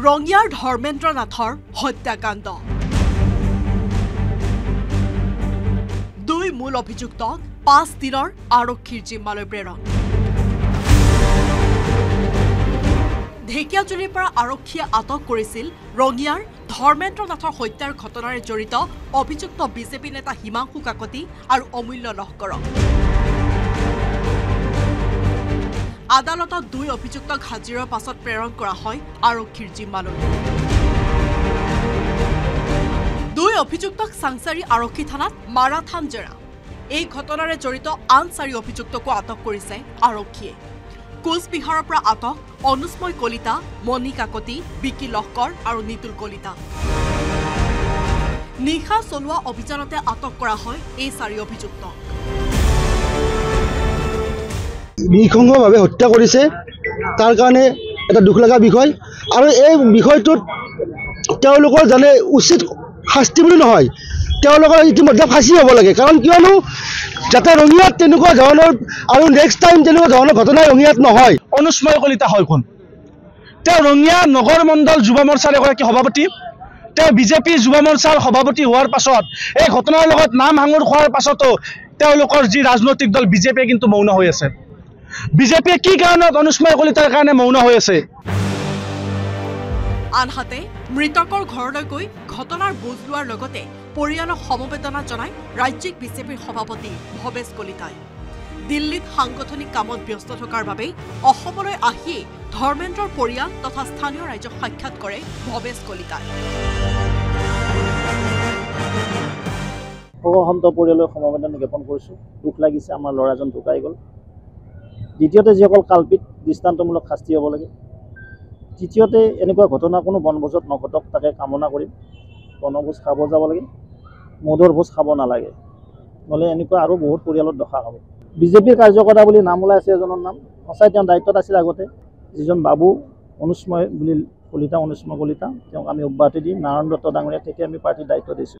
ৰঙিয়াৰ ধৰ্মেন্দ্ৰ নাথৰ হত্যাকাণ্ড দুই মূল অভিযুক্তক ৫ দিনৰ আৰক্ষীৰ জিম্মালৈ প্ৰেৰণ ঢেকিয়াজুলিৰ পৰা আৰক্ষীয়ে আটক কৰিছিল ৰঙিয়াৰ ধৰ্মেন্দ্ৰ নাথৰ হত্যাৰ ঘটনাৰে জড়িত অভিযুক্ত বিজেপি নেতা হিমাংশু কাকতি আৰু অমূল্য লহকৰক আদালতত দুই অভিযুক্তক হাজিৰৰ পাছত প্ৰেৰণ কৰা হয় আৰক্ষীৰ জিম্মালৈ দুই অভিযুক্তক সাংসাৰী আৰক্ষী থানাত মাৰাথান জেৰা এই ঘটনাৰে জড়িত আন 4 অভিযুক্তকো আটক কৰিছে আৰক্ষীয়ে কোচবিহাৰৰ পৰা আটক অনুস্ময় কলিতা মণি কাকতি বিকি লহকৰ আৰু নিতুল কলিতা নিশা চলোৱা অভিযানতে আটক কৰা হয় এই 4 অভিযুক্তক নিঃসংগভাৱে হত্যা কৰিছে তাৰ কাৰণে এটা দুখ লগা বিষয় আৰু এই বিষয়টোত তেওঁলোকৰ জানে উচিত শাস্তি বুলি নহয় তেওঁলোকৰ ইতিমধ্যে ফাঁসি হ'ব লাগে কাৰণ কিয়নো যাতে ৰঙিয়াত তেনেকুৱা ধৰণৰ আৰু নেক্সট টাইম তেনেকুৱা ধৰণৰ ঘটনা ৰঙিয়াত নহয় অনুস্ময় কলিতা হয় কোন তেওঁ ৰঙিয়া নগৰ মণ্ডল যুৱ মৰ্চাৰ এগৰাকী সভাপতি তেওঁ বিজেপি যুৱ মৰ্চাৰ সভাপতি হোৱাৰ পাছত এই ঘটনাৰ লগত নাম হাঙুৰ খোৱাৰ পাছতো তেওঁলোকৰ যি ৰাজনৈতিক দল বিজেপিয়ে কিন্তু মৌন হৈ আছে বিজেপিয়ে কি কাৰণত অনুস্ময় কলিতাৰ কাৰণে মৌন হৈ আছে আনহাতে মৃতকৰ ঘৰলৈ গৈ ঘটনাৰ বুজ লোৱাৰ লগতে পৰিয়ালক সমবেদনা জনাই ৰাজ্যিক বিজেপিৰ সভাপতি ভৱেশ কলিতাই দিল্লীত সাংগঠনিক কামত ব্যস্ত থকাৰ বাবে অসমলৈ আহি ধৰ্মেন্দ্ৰৰ পৰিয়াল তথা স্থানীয় ৰাইজক সাক্ষাৎ কৰে ভৱেশ কলিতাই শোকসন্ত পৰিয়ালৰ সমবেদনা জ্ঞাপন কৰিছোঁ দুখ লাগিছে আমাৰ ল'ৰাজন ঢুকাই গ'ল দ্বিতীয়তে যিসকল কাল্পিত দৃষ্টান্তমূলক শাস্তি হ'ব লাগে তৃতীয়তে এনেকুৱা ঘটনা কোনো বনভোজত নঘটক তাকে কামনা কৰিম বনভোজ খাব যাব লাগে মধুৰ ভোজ খাব নালাগে নহ'লে এনেকুৱা আৰু বহুত পৰিয়ালত দশা হ'ব বিজেপিৰ কাৰ্যকৰ্তা বুলি নাম ওলাই আছে এজনৰ নাম সঁচাই তেওঁ দায়িত্বত আছিল আগতে যিজন বাবু অনুস্ময় বুলি কলিতা অনুস্ময় কলিতা তেওঁক আমি অব্যাহতি দিম নাৰায়ণ দত্ত ডাঙৰীয়া তেতিয়া আমি পাৰ্টিৰ দায়িত্ব দিছোঁ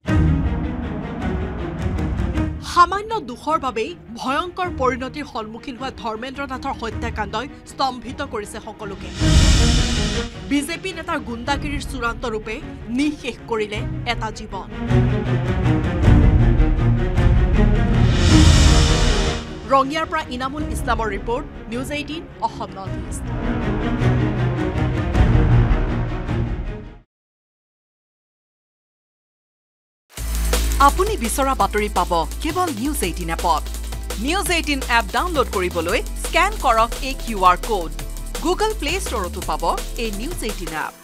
সামান্য দুখৰ বাবেই ভয়ংকৰ পৰিণতিৰ সন্মুখীন হোৱা ধৰ্মেন্দ্ৰ নাথৰ হত্যাকাণ্ডই স্তম্ভিত কৰিছে সকলোকে বিজেপি নেতাৰ গুণ্ডাগিৰিৰ চূড়ান্ত ৰূপে নিঃশেষ কৰিলে এটা জীৱন ৰঙিয়াৰ পৰা ইনামুল ইছলামৰ report news 18 Assam north east আপুনি বিচৰা বাতৰি পাব কেৱল নিউজ 18 এপত নিউজ 18 এপ ডাউনলোড কৰিবলৈ স্ক্যান কৰক এই QR কোড গুগল প্লে ষ্টৰতো পাব এই নিউজ 18 এপ